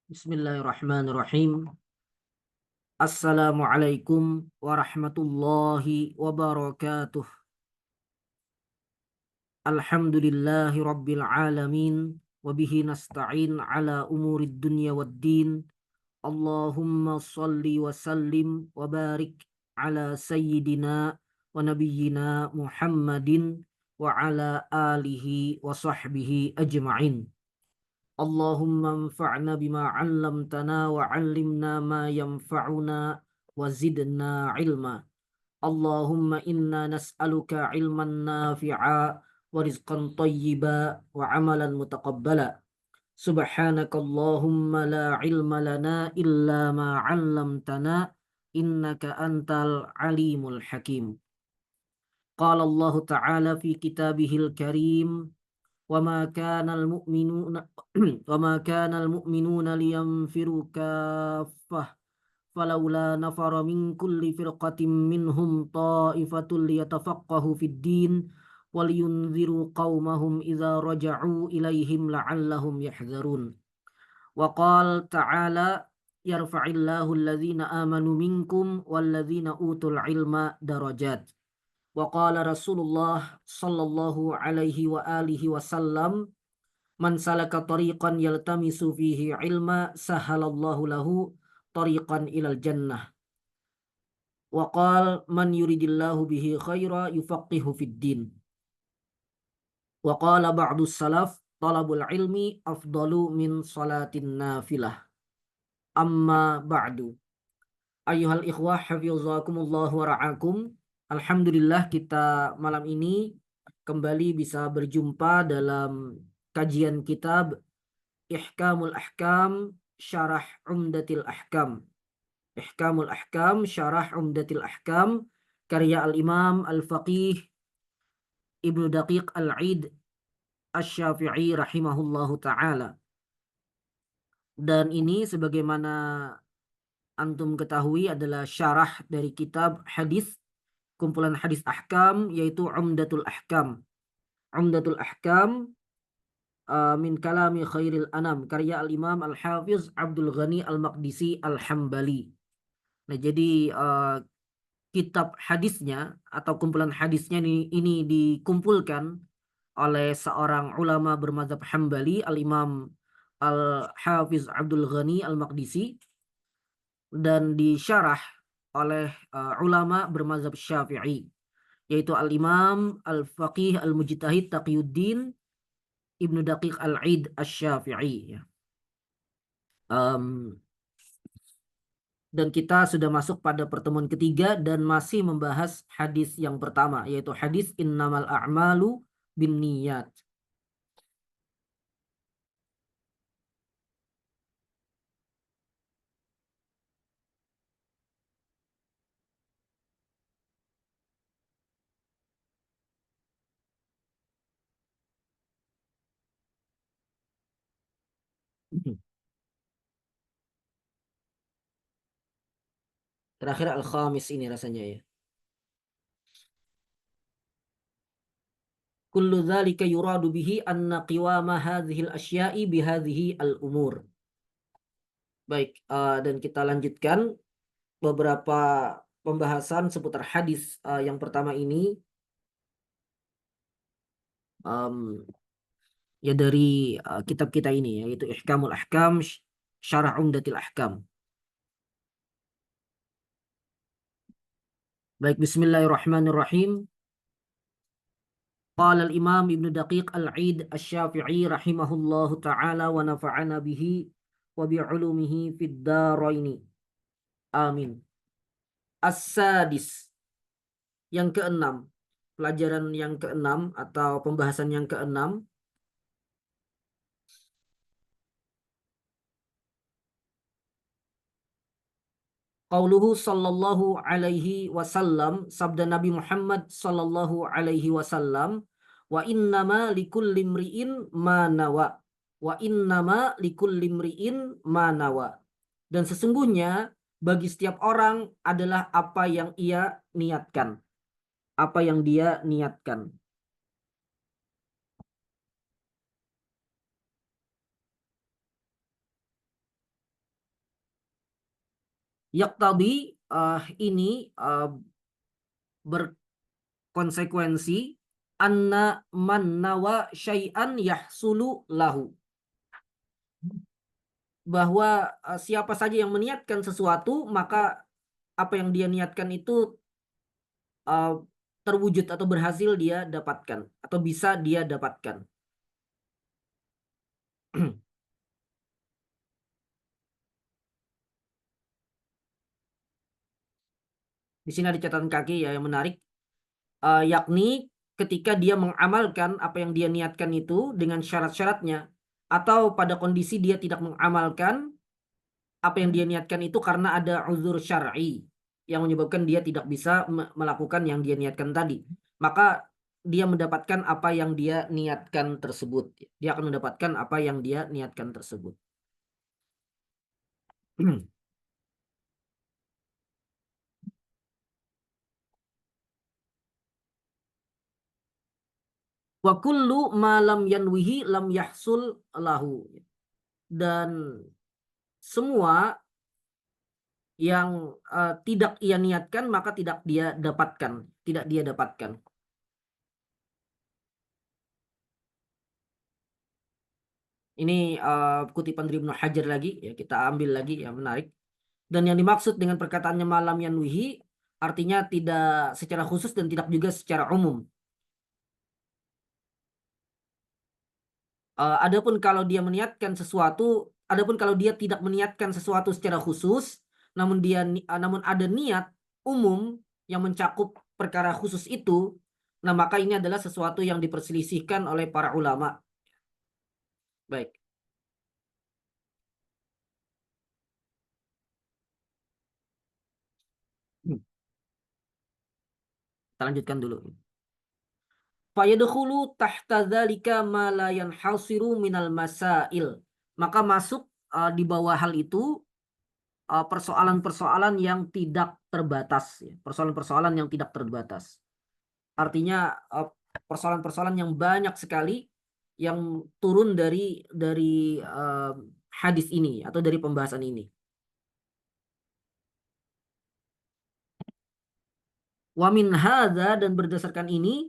Bismillahirrahmanirrahim. Assalamualaikum warahmatullahi wabarakatuh. Alhamdulillahi rabbil alamin. Wabihi nasta'in ala umurid dunya waddin. Allahumma salli wa sallim wa barik ala sayyidina wa nabiyyina Muhammadin wa ala alihi wa sahbihi ajma'in. Allahumma anfa'na bima 'allamtana wa 'allimna ma yanfa'una wa zidna ilma. Allahumma inna nas'aluka ilman nafi'a wa rizqan tayyiba wa 'amalan mutaqabbala. Subhanaka Allahumma la ilma lana illa ma 'allamtana innaka antal alimul hakim. Qala Allah ta'ala fi kitabihil karim وما كان المؤمنون وما كان المؤمنون لينفروا كافة فلولا نفر من كل فرقة منهم طائفة ليتفقهوا في الدين ولينذروا قومهم إذا رجعوا إليهم لعلهم يحذرون وقال تعالى يرفع الله الذين آمنوا منكم والذين أوتوا العلم درجات. Wa qala Rasulullah sallallahu alaihi wa alihi wasallam, man salaka tariqan yaltamisu fihi ilma sahalallahu lahu tariqan ilal jannah. Wa qala man yuridillahu bihi khaira yufaqihu fid din. Wa qala ba'du salaf talabul ilmi afdalu min salatin nafilah. Amma ba'du. Ayyuhal ikhwah hafizakumullah wa ra'akum. Alhamdulillah kita malam ini kembali bisa berjumpa dalam kajian kitab Ihkamul Ahkam Syarah Umdatil Ahkam. Ihkamul Ahkam Syarah Umdatil Ahkam karya Al-Imam Al-Faqih Ibnu Daqiq Al-Aid Asy-Syafi'i rahimahullahu ta'ala. Dan ini sebagaimana antum ketahui adalah syarah dari kitab hadis, kumpulan hadis ahkam, yaitu Umdatul Ahkam. Umdatul Ahkam min kalami khairil anam karya Al-Imam Al-Hafiz Abdul Ghani Al-Maqdisi Al-Hambali. Nah, jadi kitab hadisnya atau kumpulan hadisnya ini dikumpulkan oleh seorang ulama bermadzhab Hambali, Al-Imam Al-Hafiz Abdul Ghani Al-Maqdisi, dan disyarah oleh ulama bermazhab Syafi'i, yaitu Al-Imam Al-Faqih Al-Mujtahid Taqiyuddin Ibnu Daqiq Al-Aid Asy-Syafi'i. Dan kita sudah masuk pada pertemuan ketiga dan masih membahas hadis yang pertama, yaitu hadis innamal a'malu binniyat. Terakhir Al-Khamis ini rasanya ya. Kullu dzalika yuradu bihi anna qiwama hadhil asya'i bihadhihi al-umur. Baik, dan kita lanjutkan beberapa pembahasan seputar hadis yang pertama ini. Ya dari kitab kita ini, yaitu Ihkamul Ahkam Syarah Umdatil Ahkam. Baik, bismillahirrahmanirrahim. Qala al-Imam Ibnu Daqiq Al-Aid Asy-Syafi'i rahimahullahu ta'ala wa nafa'ana bihi wa bi'ulumihi fid daraini. Amin. As-sadis, yang keenam, pelajaran yang keenam atau pembahasan yang keenam. Qauluhu sallallahu alaihi wasallam, sabda Nabi Muhammad sallallahu alaihi wasallam, wa innama likulli imri'in ma nawa, wa innama likulli imri'in ma nawa. Dan sesungguhnya bagi setiap orang adalah apa yang ia niatkan, apa yang dia niatkan. Yaqtabi ini berkonsekuensi anna man nawa syai'an yahsulu lahu, bahwa siapa saja yang meniatkan sesuatu maka apa yang dia niatkan itu uh, terwujud atau berhasil dia dapatkan atau bisa dia dapatkan. Di sini ada catatan kaki ya yang menarik, yakni ketika dia mengamalkan apa yang dia niatkan itu dengan syarat-syaratnya, atau pada kondisi dia tidak mengamalkan apa yang dia niatkan itu karena ada uzur syar'i yang menyebabkan dia tidak bisa melakukan yang dia niatkan tadi, maka dia mendapatkan apa yang dia niatkan tersebut. Dia akan mendapatkan apa yang dia niatkan tersebut. Wa kullu ma lam yanwihi lam yahsul lahu. Dan semua yang tidak ia niatkan maka tidak dia dapatkan, tidak dia dapatkan. Ini kutipan dari Ibnu Hajar lagi ya, kita ambil lagi ya, menarik. Dan yang dimaksud dengan perkataannya malam yanwihi artinya tidak secara khusus dan tidak juga secara umum. Adapun kalau dia meniatkan sesuatu, adapun kalau dia tidak meniatkan sesuatu secara khusus, namun ada niat umum yang mencakup perkara khusus itu, nah maka ini adalah sesuatu yang diperselisihkan oleh para ulama. Baik. Kita lanjutkan dulu. Fayadkhulu tahta dzalika ma la yanhasiru minal masail. Maka masuk di bawah hal itu persoalan-persoalan yang tidak terbatas, ya. Persoalan-persoalan yang tidak terbatas. Artinya persoalan-persoalan yang banyak sekali yang turun dari hadis ini atau dari pembahasan ini. Wa min hadza, dan berdasarkan ini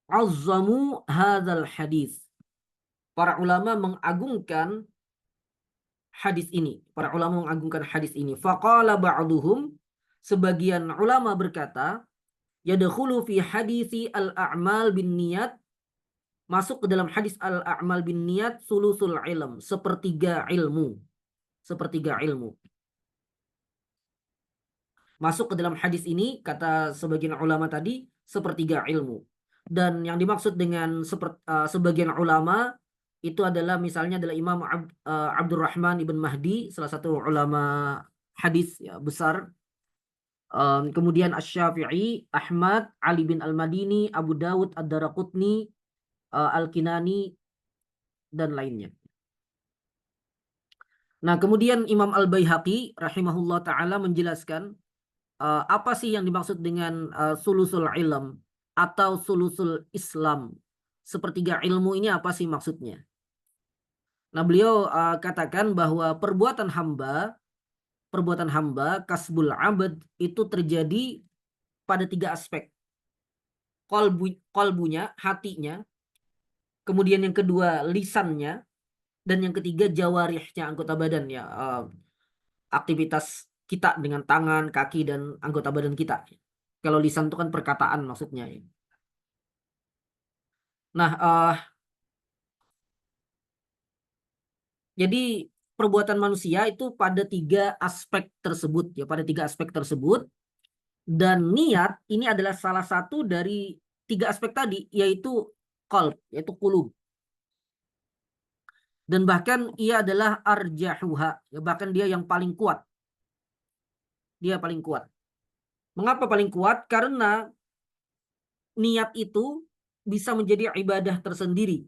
azzamu hadzal hadis. Para ulama mengagungkan hadis ini. Para ulama mengagungkan hadis ini. Faqala ba'duhum, sebagian ulama berkata, yadkhulu fi hadisi al-a'mal bin niyat, masuk ke dalam hadis al-a'mal bin niyat sulusul ilm, sepertiga ilmu. Sepertiga ilmu. Masuk ke dalam hadis ini, kata sebagian ulama tadi, sepertiga ilmu. Dan yang dimaksud dengan sebagian ulama itu adalah misalnya adalah Imam Abdurrahman ibn Mahdi, salah satu ulama hadis ya, besar. Kemudian Asy-Syafi'i, Ahmad, Ali bin Al-Madini, Abu Dawud, Ad-Daraqutni, Al-Kinani, dan lainnya. Nah, kemudian Imam Al-Baihaqi rahimahullah ta'ala menjelaskan apa sih yang dimaksud dengan sulusul ilm atau sulusul Islam. Sepertiga ilmu ini apa sih maksudnya? Nah, beliau katakan bahwa perbuatan hamba kasbul abad itu terjadi pada tiga aspek. Kolbunya, hatinya, kemudian yang kedua lisannya, dan yang ketiga jawarihnya, anggota badan ya, aktivitas kita dengan tangan, kaki, dan anggota badan kita. Kalau lisan itu kan perkataan maksudnya. Nah, jadi perbuatan manusia itu pada tiga aspek tersebut ya, pada tiga aspek tersebut, dan niat ini adalah salah satu dari tiga aspek tadi, yaitu qalb, yaitu qulub. Dan bahkan ia adalah arjahuha, ya, bahkan dia yang paling kuat. Dia paling kuat. Mengapa paling kuat? Karena niat itu bisa menjadi ibadah tersendiri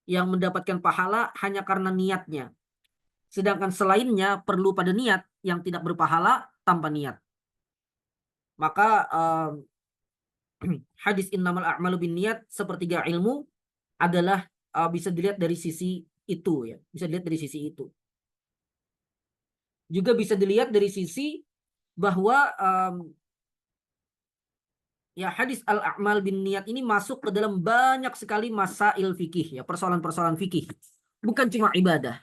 yang mendapatkan pahala hanya karena niatnya. Sedangkan selainnya perlu pada niat yang tidak berpahala tanpa niat. Maka hadis innamal a'malu binniyat, sepertiga ilmu, adalah bisa dilihat dari sisi itu ya. Bisa dilihat dari sisi itu. juga bisa dilihat dari sisi bahwa ya hadis al-a'mal bin niat ini masuk ke dalam banyak sekali masail fikih, ya persoalan-persoalan fikih. Bukan cuma ibadah.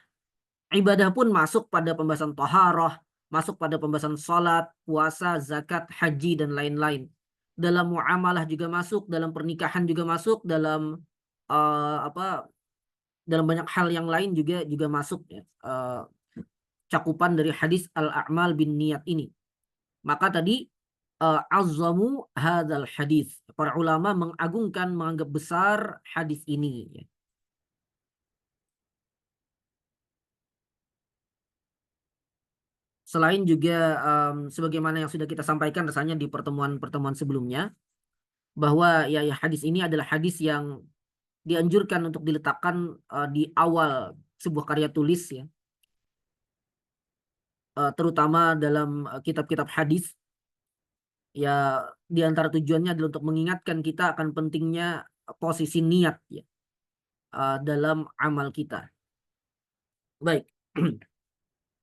Ibadah pun masuk pada pembahasan taharah, masuk pada pembahasan salat, puasa, zakat, haji dan lain-lain. Dalam muamalah juga masuk, dalam pernikahan juga masuk, dalam apa dalam banyak hal yang lain juga masuk ya. Cakupan dari hadis al-a'mal bin niat ini. Maka tadi azzamu hadzal hadis. Para ulama mengagungkan, menganggap besar hadis ini ya. Selain juga sebagaimana yang sudah kita sampaikan rasanya di pertemuan-pertemuan sebelumnya, bahwa ya hadis ini adalah hadis yang dianjurkan untuk diletakkan di awal sebuah karya tulis ya, terutama dalam kitab-kitab hadis ya. Di antara tujuannya adalah untuk mengingatkan kita akan pentingnya posisi niat ya, dalam amal kita. Baik.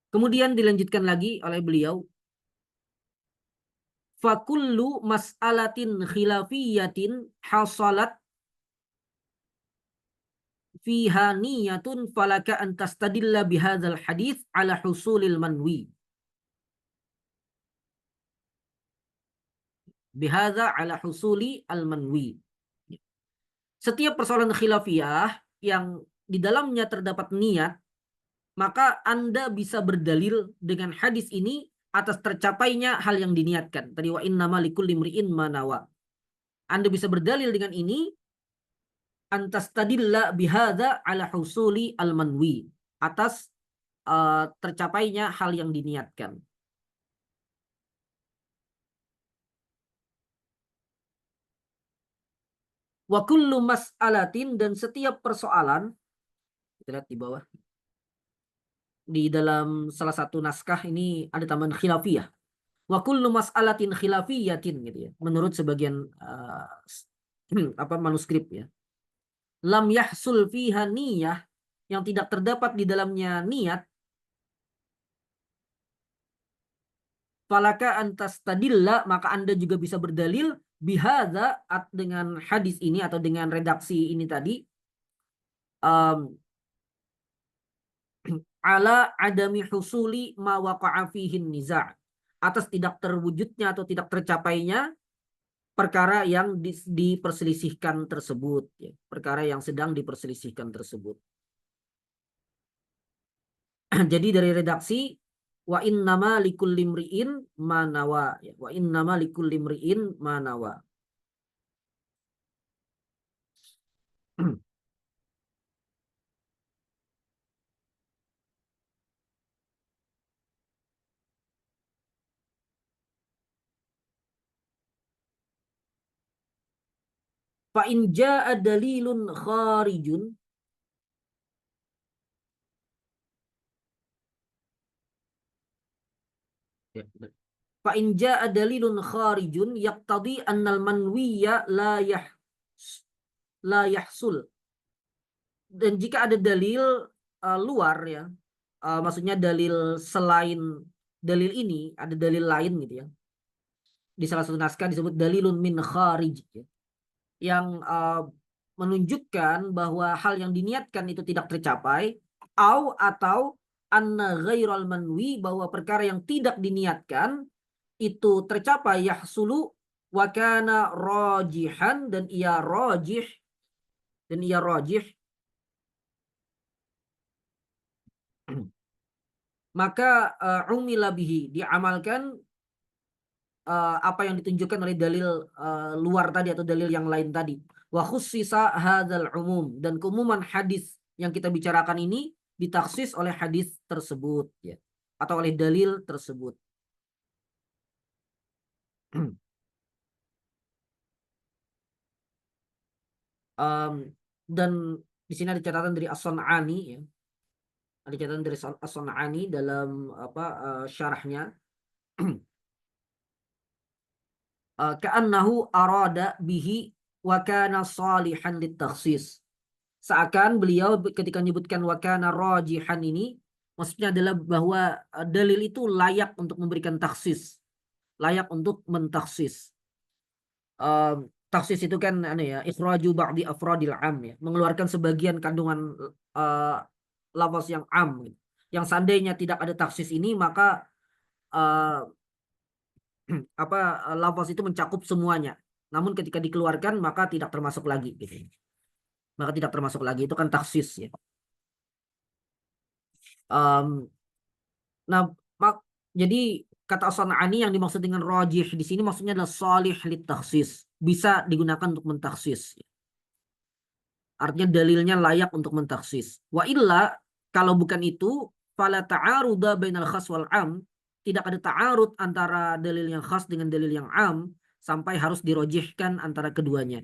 Kemudian dilanjutkan lagi oleh beliau, fakullu mas'alatin khilafiyatin hasalat fiha niyatun falaka an tastadilla bihadzal hadits ala husulil manwi. Bihadza ala husuli al manwi. Setiap persoalan khilafiyah yang di dalamnya terdapat niat, maka Anda bisa berdalil dengan hadis ini atas tercapainya hal yang diniatkan. Tadi wa innama likulli imri'in ma nawa. Anda bisa berdalil dengan ini antastadilla bihadza ala husuli al manwi, atas tercapainya hal yang diniatkan. Wa kullu mas'alatin, dan setiap persoalan, kita lihat di bawah, di dalam salah satu naskah ini ada tambahan khilafiyah. Wa kullu mas'alatin khilafiyatin gitu ya. Menurut sebagian apa manuskrip ya. Lam yahsul fiha niyah, yang tidak terdapat di dalamnya niat, falaka antas tadilla, maka Anda juga bisa berdalil bihadza, dengan hadis ini atau dengan redaksi ini tadi, ala adami husuli ma waqa'a fihin niza', atas tidak terwujudnya atau tidak tercapainya perkara yang diperselisihkan tersebut ya. Perkara yang sedang diperselisihkan tersebut. Jadi dari redaksi wa innama likulli imri'in ma nawa ya. Wa innama likulli imri'in ma nawa. Fa in jaa dalilun kharijun, ya, fa in jaa dalilun kharijun yaqtadi annal manwiya la yahsul. Dan jika ada dalil luar ya, maksudnya dalil selain dalil ini, ada dalil lain gitu ya. Di salah satu naskah disebut dalilun min kharij ya, yang menunjukkan bahwa hal yang diniatkan itu tidak tercapai, atau anna ghairal manwi, bahwa perkara yang tidak diniatkan itu tercapai, yahsulu wa kana rajihan, dan ia rajih, maka umila bihi, diamalkan apa yang ditunjukkan oleh dalil luar tadi atau dalil yang lain tadi. Wa khussisa hadzal umum, dan keumuman hadis yang kita bicarakan ini ditaksis oleh hadis tersebut ya, atau oleh dalil tersebut. Dan di sini ada catatan dari As-Sun'ani ya. Ada catatan dari As-Sun'ani dalam apa syarahnya. Ka'annahu arada bihi wa kana salihan litakhsis. Seakan beliau ketika menyebutkan wa kana rajihan ini Maksudnya adalah bahwa dalil itu layak untuk memberikan taksis, layak untuk mentaksis. Taksis itu kan ikhraju ba'di afradil am, ya, mengeluarkan sebagian kandungan uh, lafaz yang am, gitu. Yang seandainya tidak ada taksis ini, maka uh, lafaz itu mencakup semuanya. Namun ketika dikeluarkan maka tidak termasuk lagi, gitu. Maka tidak termasuk lagi, itu kan taksis, ya. Um, nah, jadi kata As-San'ani yang dimaksud dengan rajih di sini maksudnya adalah salih lit taksis, bisa digunakan untuk mentaksis. Artinya dalilnya layak untuk mentaksis. Wa illa, kalau bukan itu, fala ta'aruda bainal khas wal am, tidak ada ta'arud antara dalil yang khas dengan dalil yang am sampai harus dirojihkan antara keduanya.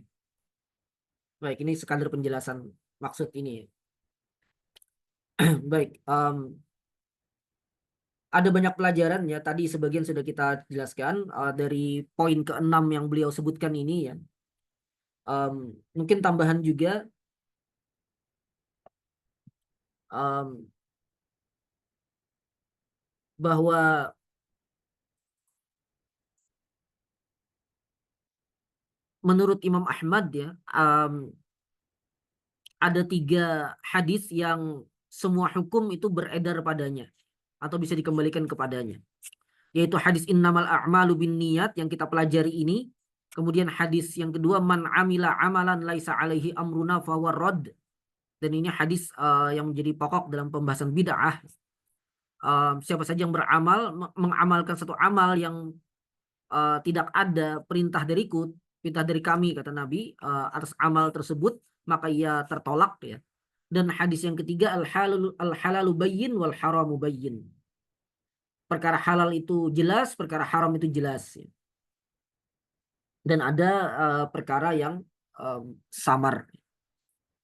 Baik, ini sekadar penjelasan maksud ini. Baik, ada banyak pelajaran, ya. Tadi sebagian sudah kita jelaskan dari poin ke-6 yang beliau sebutkan ini, ya. Mungkin tambahan juga, um, bahwa menurut Imam Ahmad, ya, ada 3 hadis yang semua hukum itu beredar padanya atau bisa dikembalikan kepadanya, yaitu hadis innamal a'malu binniyat yang kita pelajari ini, kemudian hadis yang kedua man amila amalan laisa alaihi amruna fahuwa radd, dan ini hadis yang menjadi pokok dalam pembahasan bid'ah. Siapa saja yang beramal, mengamalkan satu amal yang tidak ada perintah dari kami, kata Nabi, atas amal tersebut, maka ia tertolak, ya. Dan hadis yang ketiga al-halalu bayyin wal haramu bayyin. Perkara halal itu jelas, perkara haram itu jelas, ya. Dan ada perkara yang samar.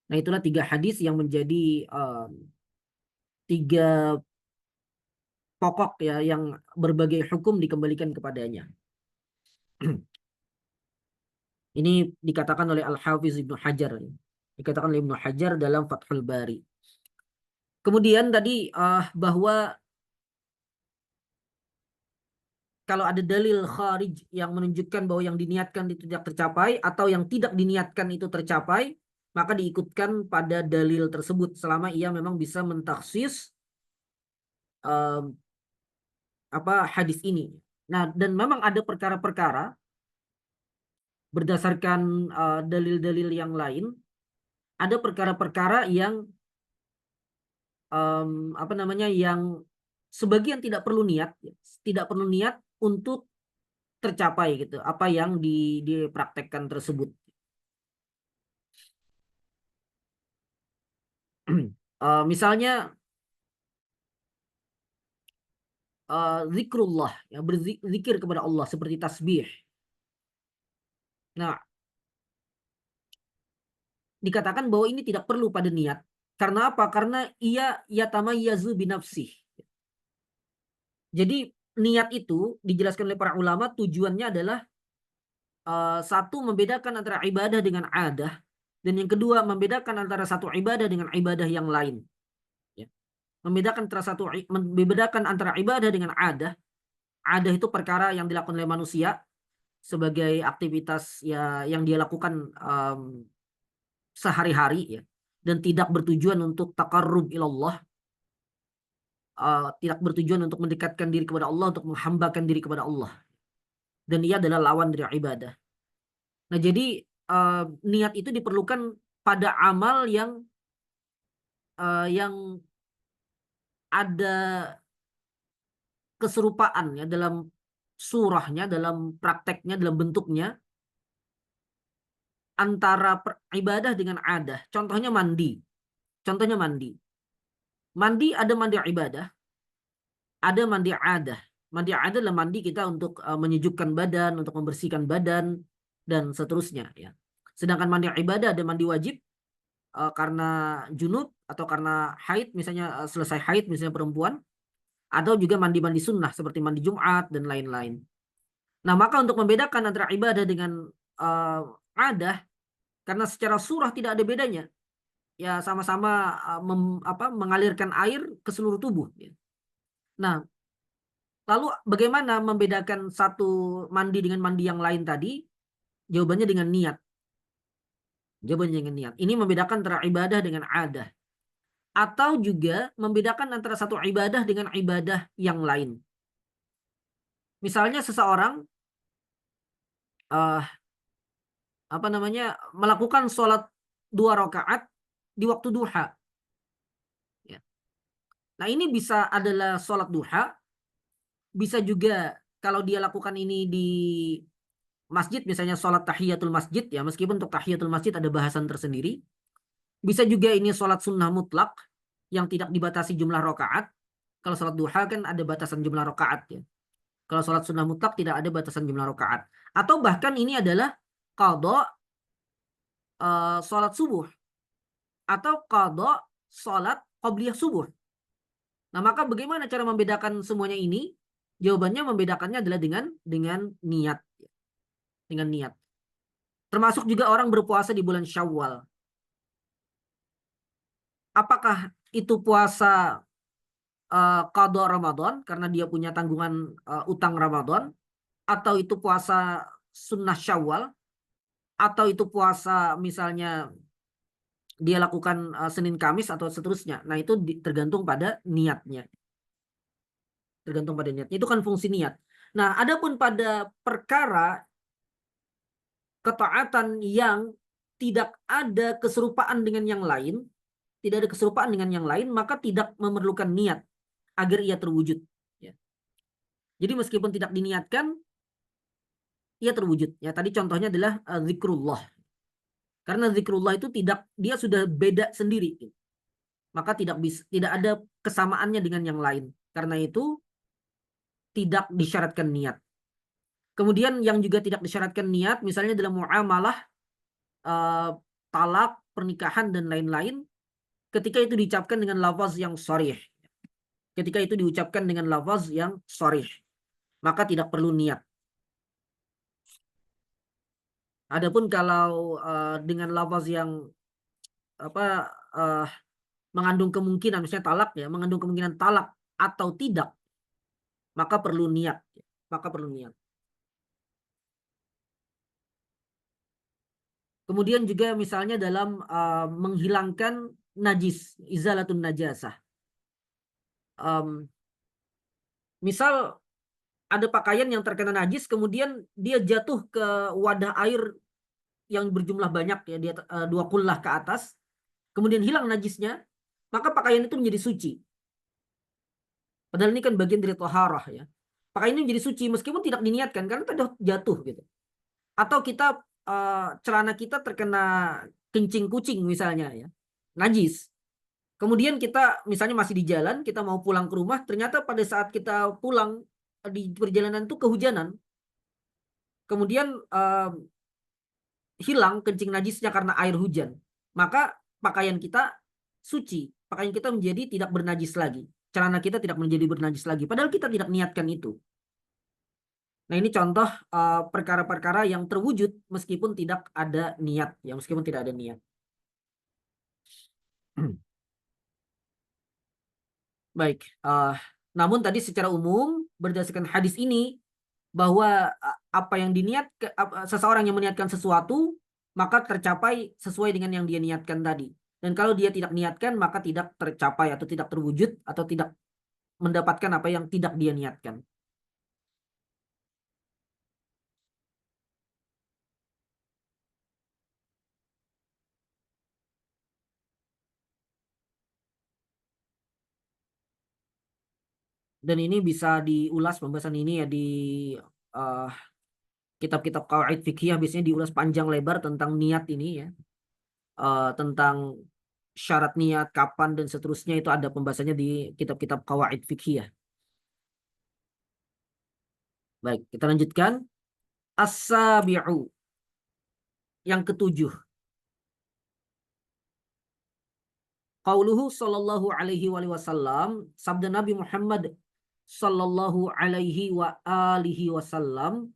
Nah, itulah 3 hadis yang menjadi 3 pokok, ya, yang berbagai hukum dikembalikan kepadanya. Ini dikatakan oleh Al-Hafiz Ibnu Hajar. Dikatakan oleh Ibnu Hajar dalam Fathul Bari. Kemudian tadi bahwa kalau ada dalil kharij yang menunjukkan bahwa yang diniatkan itu tidak tercapai atau yang tidak diniatkan itu tercapai, maka diikutkan pada dalil tersebut selama ia memang bisa mentaksis hadis ini. Nah, dan memang ada perkara-perkara berdasarkan dalil-dalil yang lain, ada perkara-perkara yang yang sebagian tidak perlu niat untuk tercapai, gitu, apa yang dipraktekkan tersebut. Misalnya zikrullah, ya, berzikir kepada Allah seperti tasbih. Nah, dikatakan bahwa ini tidak perlu pada niat. Karena apa? Karena ia yatamayyazu binafsih. Jadi niat itu dijelaskan oleh para ulama, tujuannya adalah satu, membedakan antara ibadah dengan adah, dan yang kedua membedakan antara satu ibadah dengan ibadah yang lain, ya. Membedakan antara ibadah dengan adah. Adah itu perkara yang dilakukan oleh manusia sebagai aktivitas, ya, yang dia lakukan sehari-hari, ya, dan tidak bertujuan untuk taqarrub ilallah, tidak bertujuan untuk mendekatkan diri kepada Allah, untuk menghambakan diri kepada Allah, dan ia adalah lawan dari ibadah. Nah, jadi niat itu diperlukan pada amal yang ada keserupaan, ya, dalam surahnya, dalam prakteknya, dalam bentuknya, antara ibadah dengan adah. Contohnya mandi. Mandi ada mandi ibadah, ada mandi adah. Mandi adah adalah mandi kita untuk menyejukkan badan, untuk membersihkan badan, dan seterusnya, ya. Sedangkan mandi ibadah ada mandi wajib karena junub atau karena haid, misalnya selesai haid, misalnya perempuan, atau juga mandi-mandi sunnah seperti mandi Jumat dan lain-lain. Nah, maka untuk membedakan antara ibadah dengan adah, karena secara surah tidak ada bedanya, ya sama-sama mengalirkan air ke seluruh tubuh. Nah, lalu bagaimana membedakan satu mandi dengan mandi yang lain tadi? Jawabannya dengan niat. Jawabannya dengan niat. Ini membedakan antara ibadah dengan adah. Atau juga membedakan antara satu ibadah dengan ibadah yang lain. Misalnya seseorang uh, melakukan sholat 2 rakaat di waktu duha. Ya. Nah, ini bisa adalah sholat duha, bisa juga kalau dia lakukan ini di masjid, misalnya sholat tahiyatul masjid, ya meskipun untuk tahiyatul masjid ada bahasan tersendiri. Bisa juga ini sholat sunnah mutlak yang tidak dibatasi jumlah rakaat. Kalau sholat duha kan ada batasan jumlah rakaat, ya. Kalau sholat sunnah mutlak tidak ada batasan jumlah rakaat. Atau bahkan ini adalah qadha sholat subuh atau qadha sholat qabliyah subuh. Nah, maka bagaimana cara membedakan semuanya ini? Jawabannya membedakannya adalah dengan niat, dengan niat. Termasuk juga orang berpuasa di bulan Syawal. Apakah itu puasa qadha Ramadan karena dia punya tanggungan utang Ramadan, atau itu puasa sunnah Syawal, atau itu puasa misalnya dia lakukan Senin Kamis atau seterusnya. Nah, itu tergantung pada niatnya. Tergantung pada niatnya. Itu kan fungsi niat. Nah, adapun pada perkara ketaatan yang tidak ada keserupaan dengan yang lain, tidak ada keserupaan dengan yang lain, maka tidak memerlukan niat agar ia terwujud. Ya. Jadi meskipun tidak diniatkan, ia terwujud. Ya, tadi contohnya adalah zikrullah. Karena zikrullah itu dia sudah beda sendiri. Maka tidak ada kesamaannya dengan yang lain. Karena itu tidak disyaratkan niat. Kemudian yang juga tidak disyaratkan niat, misalnya dalam muamalah, talak, pernikahan, dan lain-lain, ketika itu diucapkan dengan lafaz yang sharih. Ketika itu diucapkan dengan lafaz yang sharih, maka tidak perlu niat. Adapun kalau dengan lafaz yang uh, mengandung kemungkinan, misalnya talak, ya, mengandung kemungkinan talak atau tidak, maka perlu niat. Maka perlu niat. Kemudian juga misalnya dalam menghilangkan najis, izalatun najasah. Misal ada pakaian yang terkena najis, kemudian dia jatuh ke wadah air yang berjumlah banyak, ya, dia 2 kullah ke atas, kemudian hilang najisnya, maka pakaian itu menjadi suci. Padahal ini kan bagian dari toharah, ya. Pakaian ini menjadi suci meskipun tidak diniatkan karena sudah jatuh gitu. Atau kita celana kita terkena kencing kucing misalnya, ya, najis. Kemudian kita misalnya masih di jalan, kita mau pulang ke rumah, ternyata pada saat kita pulang di perjalanan itu kehujanan. Kemudian hilang kencing najisnya karena air hujan. Maka pakaian kita suci, pakaian kita menjadi tidak bernajis lagi. Celana kita tidak menjadi bernajis lagi, padahal kita tidak niatkan itu. Nah, ini contoh perkara-perkara yang terwujud meskipun tidak ada niat, ya, meskipun tidak ada niat. Baik, namun tadi secara umum berdasarkan hadis ini bahwa apa yang seseorang yang meniatkan sesuatu maka tercapai sesuai dengan yang dia niatkan tadi. Dan kalau dia tidak niatkan maka tidak tercapai atau tidak terwujud atau tidak mendapatkan apa yang tidak dia niatkan. Dan ini bisa diulas pembahasan ini ya di uh, kitab-kitab qawaid fikih, biasanya diulas panjang lebar tentang niat ini, ya. Tentang syarat niat, kapan, dan seterusnya itu ada pembahasannya di kitab-kitab qawaid fikih, ya. Baik, kita lanjutkan. As-sabi'u, yang ketujuh. Qauluhu sallallahu alaihi wasallam, sabda Nabi Muhammad sallallahu alaihi wa alihi wasallam,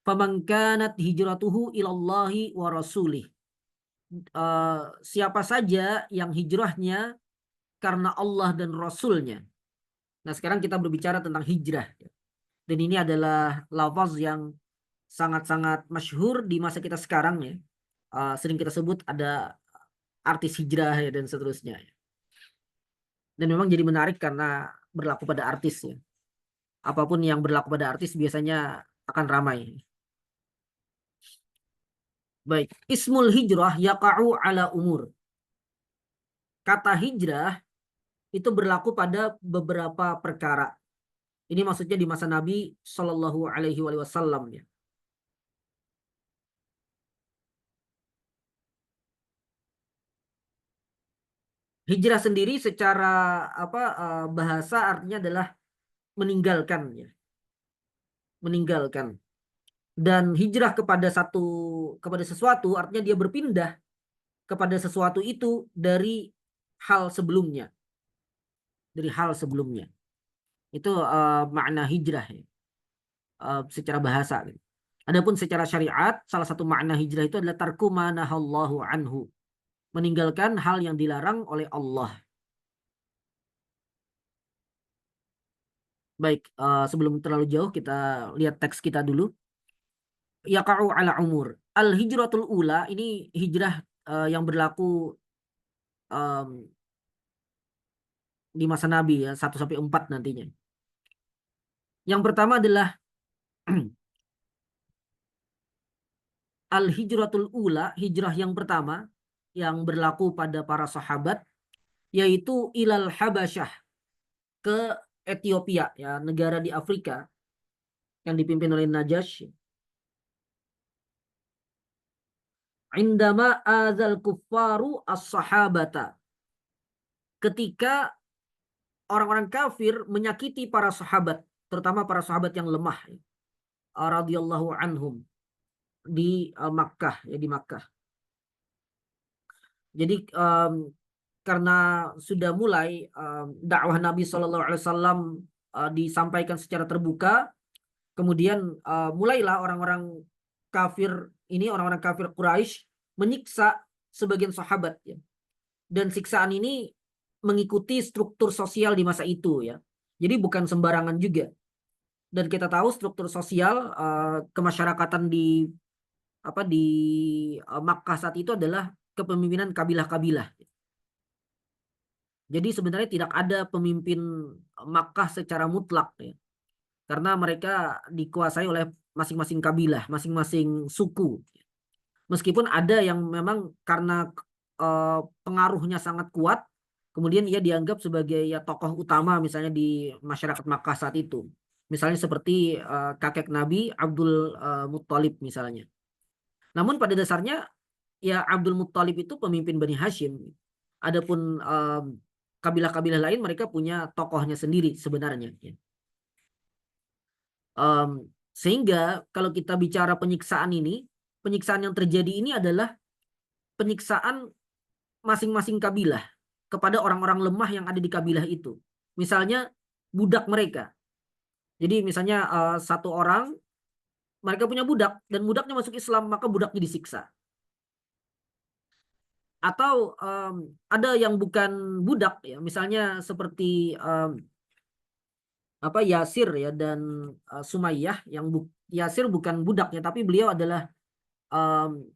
faman kanat hijratuhu ilallahi wa rasulih, siapa saja yang hijrahnya karena Allah dan Rasulnya. Nah, sekarang kita berbicara tentang hijrah. Dan ini adalah lafaz yang sangat-sangat masyhur di masa kita sekarang ya. Sering kita sebut ada artis hijrah ya dan seterusnya. Dan memang jadi menarik karena berlaku pada artis ya. Apapun yang berlaku pada artis biasanya akan ramai. Baik, ismul hijrah yaqa'u ala umur. Kata hijrah itu berlaku pada beberapa perkara. Ini maksudnya di masa Nabi Shallallahu Alaihi Wasallam ya. Hijrah sendiri secara bahasa artinya adalah meninggalkan ya, meninggalkan. Dan hijrah kepada sesuatu artinya dia berpindah kepada sesuatu itu hal sebelumnya, dari hal sebelumnya. Itu makna hijrah ya, secara bahasa gitu. Adapun secara syariat, salah satu makna hijrah itu adalah tarku ma nahallahu anhu, meninggalkan hal yang dilarang oleh Allah. Baik, sebelum terlalu jauh kita lihat teks kita dulu. Yaqa'u ala umur. Al hijratul ula ini hijrah yang berlaku em, di masa Nabi ya, 1 sampai 4 nantinya. Yang pertama adalah al hijratul ula, hijrah yang pertama yang berlaku pada para sahabat, yaitu ilal Habasyah, ke Ethiopia ya, negara di Afrika yang dipimpin oleh Najasyi. Indama azal kuffaru as-sahabata, ketika orang-orang kafir menyakiti para sahabat, terutama para sahabat yang lemah ya, radhiyallahu anhum di Makkah ya, di Makkah. Jadi karena sudah mulai dakwah Nabi Shallallahu Alaihi Wasallam disampaikan secara terbuka, kemudian mulailah orang-orang kafir ini, orang-orang kafir Quraisy menyiksa sebagian sahabat ya. Dan siksaan ini mengikuti struktur sosial di masa itu ya. Jadi bukan sembarangan juga. Dan kita tahu struktur sosial kemasyarakatan di Makkah saat itu adalah kepemimpinan kabilah-kabilah. Jadi sebenarnya tidak ada pemimpin Makkah secara mutlak ya. Karena mereka dikuasai oleh masing-masing kabilah, masing-masing suku. Meskipun ada yang memang karena pengaruhnya sangat kuat, kemudian ia dianggap sebagai ya tokoh utama misalnya di masyarakat Makkah saat itu. Misalnya seperti kakek Nabi Abdul Muttalib misalnya. Namun pada dasarnya ya Abdul Muttalib itu pemimpin Bani Hashim. Adapun kabilah-kabilah lain mereka punya tokohnya sendiri sebenarnya. Sehingga kalau kita bicara penyiksaan ini, penyiksaan yang terjadi ini adalah penyiksaan masing-masing kabilah kepada orang-orang lemah yang ada di kabilah itu. Misalnya budak mereka. Jadi misalnya satu orang, mereka punya budak dan budaknya masuk Islam, maka budaknya disiksa. Atau ada yang bukan budak ya, misalnya seperti Yasir ya dan Sumayyah, yang Yasir bukan budaknya tapi beliau adalah um,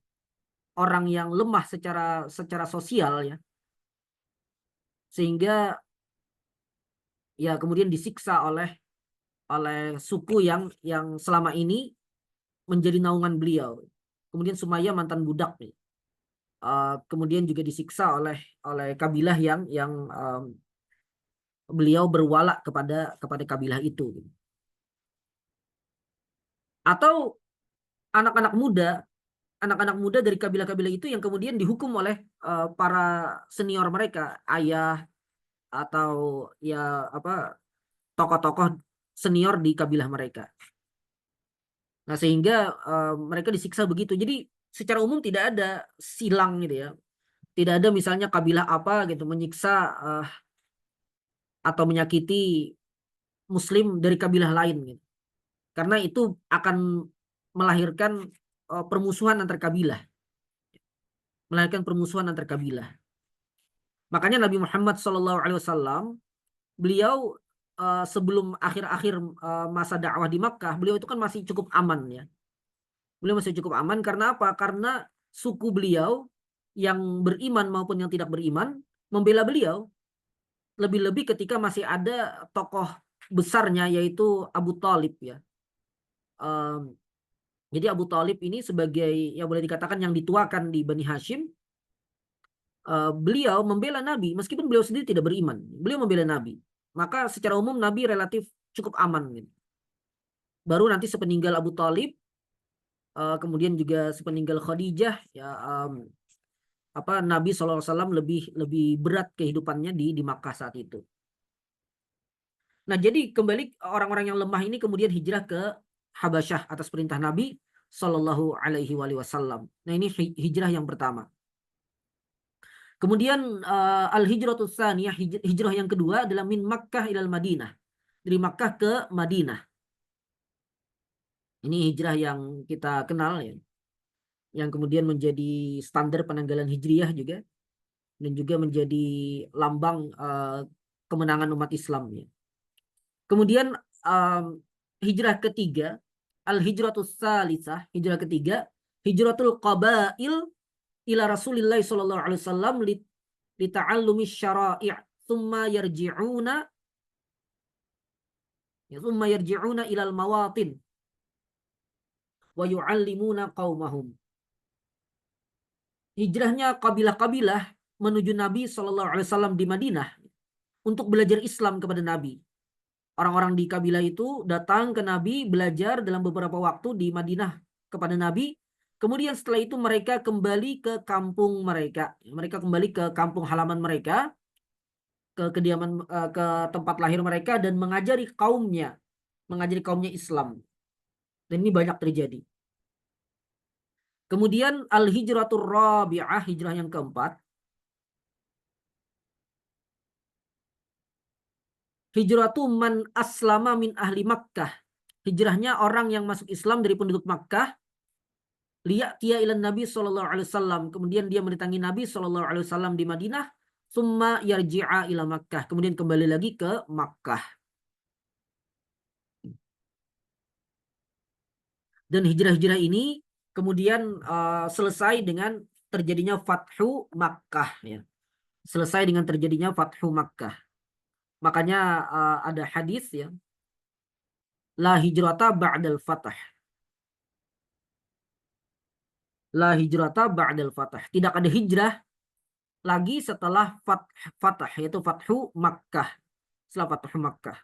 orang yang lemah secara sosial ya, sehingga ya kemudian disiksa oleh suku yang selama ini menjadi naungan beliau. Kemudian Sumayyah mantan budak nih. Kemudian juga disiksa oleh kabilah yang beliau berwala kepada kabilah itu. Atau anak-anak muda dari kabilah-kabilah itu yang kemudian dihukum oleh para senior mereka, ayah atau ya tokoh-tokoh senior di kabilah mereka. Nah, sehingga mereka disiksa begitu. Jadi secara umum tidak ada silang gitu ya. Tidak ada misalnya kabilah apa gitu menyiksa atau menyakiti muslim dari kabilah lain gitu. Karena itu akan melahirkan permusuhan antar kabilah. melahirkan permusuhan antar kabilah. Makanya Nabi Muhammad SAW, beliau sebelum akhir-akhir masa dakwah di Makkah, beliau itu kan masih cukup aman ya. Beliau masih cukup aman karena apa? Karena suku beliau yang beriman maupun yang tidak beriman membela beliau. Lebih-lebih ketika masih ada tokoh besarnya yaitu Abu Thalib ya. Um, jadi Abu Thalib ini sebagai yang boleh dikatakan yang dituakan di Bani Hashim, beliau membela Nabi meskipun beliau sendiri tidak beriman. Beliau membela Nabi. Maka secara umum Nabi relatif cukup aman gitu. Baru nanti sepeninggal Abu Thalib, kemudian juga sepeninggal Khadijah ya, Nabi SAW lebih lebih berat kehidupannya di Makkah saat itu. Nah, jadi kembali orang-orang yang lemah ini kemudian hijrah ke Habasyah atas perintah Nabi Shallallahu Alaihi Wasallam. Nah, ini hijrah yang pertama. Kemudian al-hijratus tsaniyah, hijrah yang kedua adalah min Makkah ilal Madinah. Dari Makkah ke Madinah. Ini hijrah yang kita kenal ya. Yang kemudian menjadi standar penanggalan hijriyah juga. Dan juga menjadi lambang kemenangan umat Islam ya. Kemudian hijrah ketiga, al-hijratus tsalisah, hijrah ketiga, hijratul qabail ila Rasulillah sallallahu alaihi wasallam li ta'allumi syara'i' thumma yarji'una ilal mawatin wa yu'allimuna qaumahum. Hijrahnya kabilah-kabilah menuju Nabi sallallahu alaihi wasallam di Madinah untuk belajar Islam kepada Nabi. Orang-orang di kabilah itu datang ke Nabi, belajar dalam beberapa waktu di Madinah kepada Nabi. Kemudian setelah itu mereka kembali ke kampung mereka. Mereka kembali ke kampung halaman mereka, ke kediaman, ke tempat lahir mereka dan mengajari kaumnya Islam. Dan ini banyak terjadi. Kemudian al-hijratur rabi'ah, hijrah yang keempat. Hijratu man aslama min ahli Makkah. Hijrahnya orang yang masuk Islam dari penduduk Makkah. Liya'tiya ilan Nabi sallallahu alaihi wasallam. Kemudian dia mendatangi Nabi sallallahu alaihi wasallam di Madinah. Summa yarji'a ila Makkah. Kemudian kembali lagi ke Makkah. Dan hijrah-hijrah ini kemudian selesai dengan terjadinya Fathu Makkah ya. Selesai dengan terjadinya Fathu Makkah. Makanya ada hadis ya. La hijrata ba'dal fatah. La hijrata ba'dal fatah. Tidak ada hijrah lagi setelah fatah, yaitu Fathu Makkah. Setelah Fathu Makkah.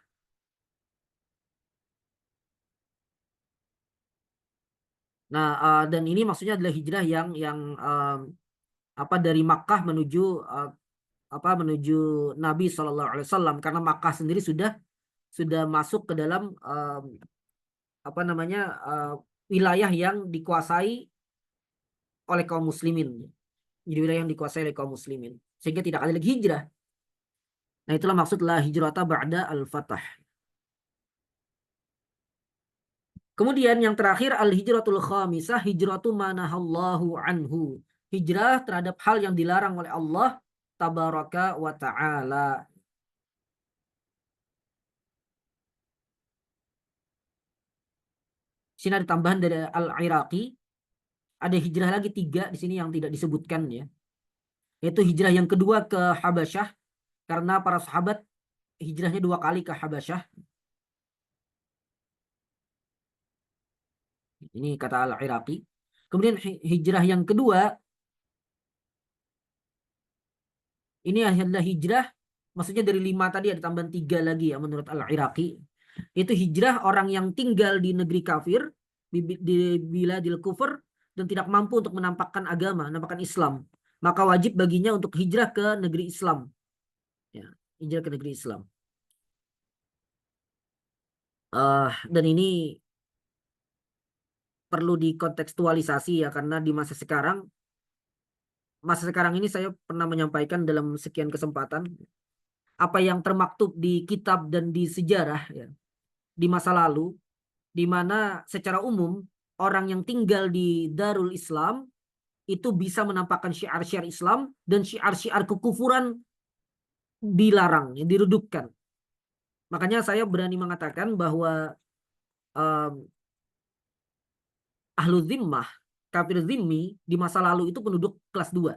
Nah, dan ini maksudnya adalah hijrah yang dari Makkah menuju Nabi SAW, karena Makkah sendiri sudah masuk ke dalam wilayah yang dikuasai oleh kaum muslimin. Jadi wilayah yang dikuasai oleh kaum muslimin. Sehingga tidak ada lagi hijrah. Nah, itulah maksudlah hijrata ba'da al-fatah. Kemudian yang terakhir al-hijratul khamisah, hijratu manahallahu anhu. Hijrah terhadap hal yang dilarang oleh Allah tabaraka wa ta'ala. Sini ada tambahan dari Al-Iraqi. Ada hijrah lagi 3 di sini yang tidak disebutkan ya. Yaitu hijrah yang kedua ke Habasyah, karena para sahabat hijrahnya 2 kali ke Habasyah. Ini kata Al-Iraqi. Kemudian hijrah yang kedua, ini adalah hijrah, maksudnya dari 5 tadi ada tambahan 3 lagi ya menurut Al-Iraqi. Itu hijrah orang yang tinggal di negeri kafir, di biladil kufur, dan tidak mampu untuk menampakkan agama, menampakkan Islam. Maka wajib baginya untuk hijrah ke negeri Islam. Ya, hijrah ke negeri Islam. Dan ini perlu dikontekstualisasi ya, karena di masa sekarang ini saya pernah menyampaikan dalam sekian kesempatan apa yang termaktub di kitab dan di sejarah ya, di masa lalu, di mana secara umum orang yang tinggal di Darul Islam itu bisa menampakkan syiar-syiar Islam dan syiar-syiar kekufuran dilarang, diredupkan. Makanya saya berani mengatakan bahwa um, ahlu zimmah, kafir zimmi di masa lalu itu penduduk kelas 2.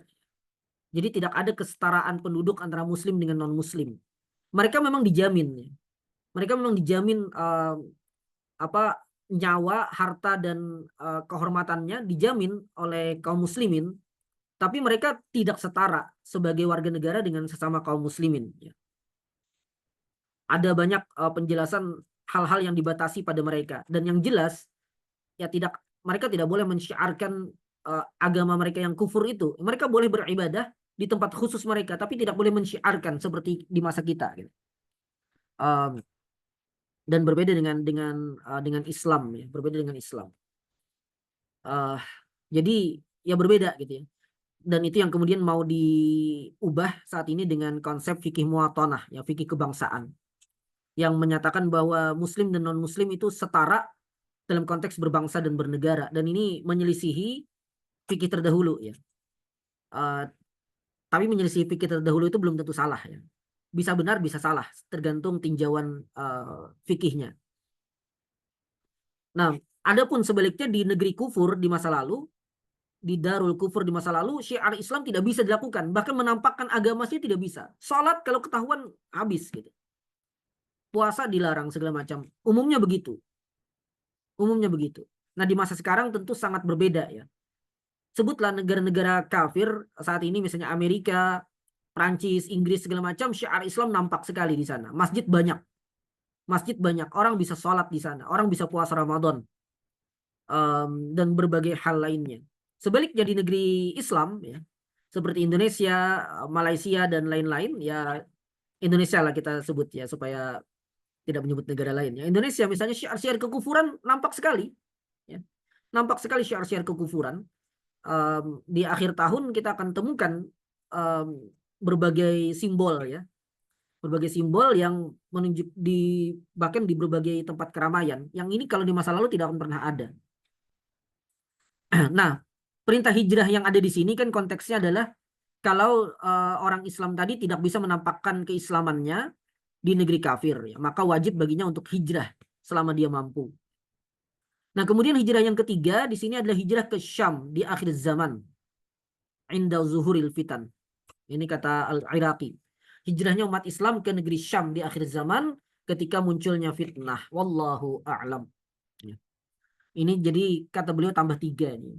Jadi tidak ada kesetaraan penduduk antara muslim dengan non-muslim. Mereka memang dijamin. Mereka memang dijamin apa nyawa, harta dan kehormatannya dijamin oleh kaum muslimin, tapi mereka tidak setara sebagai warga negara dengan sesama kaum muslimin. Ada banyak penjelasan hal-hal yang dibatasi pada mereka, dan yang jelas ya mereka tidak boleh mensyiarkan agama mereka yang kufur itu. Mereka boleh beribadah di tempat khusus mereka, tapi tidak boleh mensyiarkan seperti di masa kita. Gitu. Dan berbeda dengan Islam, ya, berbeda dengan Islam. Jadi ya berbeda gitu ya. Dan itu yang kemudian mau diubah saat ini dengan konsep fikih muwatanah, ya fikih kebangsaan, yang menyatakan bahwa Muslim dan non Muslim itu setara dalam konteks berbangsa dan bernegara, dan ini menyelisihi fikih terdahulu ya. Tapi menyelisihi fikih terdahulu itu belum tentu salah ya. Bisa benar, bisa salah, tergantung tinjauan fikihnya. Nah, adapun sebaliknya di negeri kufur di masa lalu, di darul kufur di masa lalu, syiar Islam tidak bisa dilakukan, bahkan menampakkan agama sih tidak bisa. Salat kalau ketahuan habis gitu. Puasa dilarang segala macam. Umumnya begitu. Umumnya begitu. Nah, di masa sekarang tentu sangat berbeda ya. Sebutlah negara-negara kafir saat ini, misalnya Amerika, Prancis, Inggris segala macam, syiar Islam nampak sekali di sana. Masjid banyak. Masjid banyak. Orang bisa sholat di sana. Orang bisa puasa Ramadan. Dan berbagai hal lainnya. Sebaliknya di negeri Islam ya, seperti Indonesia, Malaysia dan lain-lain, ya Indonesia lah kita sebut ya supaya tidak menyebut negara lain ya. Indonesia misalnya syiar-syiar kekufuran nampak sekali ya. Nampak sekali syiar-syiar kekufuran. Di akhir tahun kita akan temukan berbagai simbol ya. Berbagai simbol yang menunjuk bahkan di berbagai tempat keramaian. Yang ini kalau di masa lalu tidak akan pernah ada. Nah, perintah hijrah yang ada di sini kan konteksnya adalah kalau orang Islam tadi tidak bisa menampakkan keislamannya di negeri kafir, ya, maka wajib baginya untuk hijrah selama dia mampu. Nah, kemudian hijrah yang ketiga di sini adalah hijrah ke Syam di akhir zaman, inda zuhuril fitan. Ini kata Al-Iraqi. Hijrahnya umat Islam ke negeri Syam di akhir zaman ketika munculnya fitnah. Wallahu a'lam. Ya. Ini jadi kata beliau tambah 3 ini.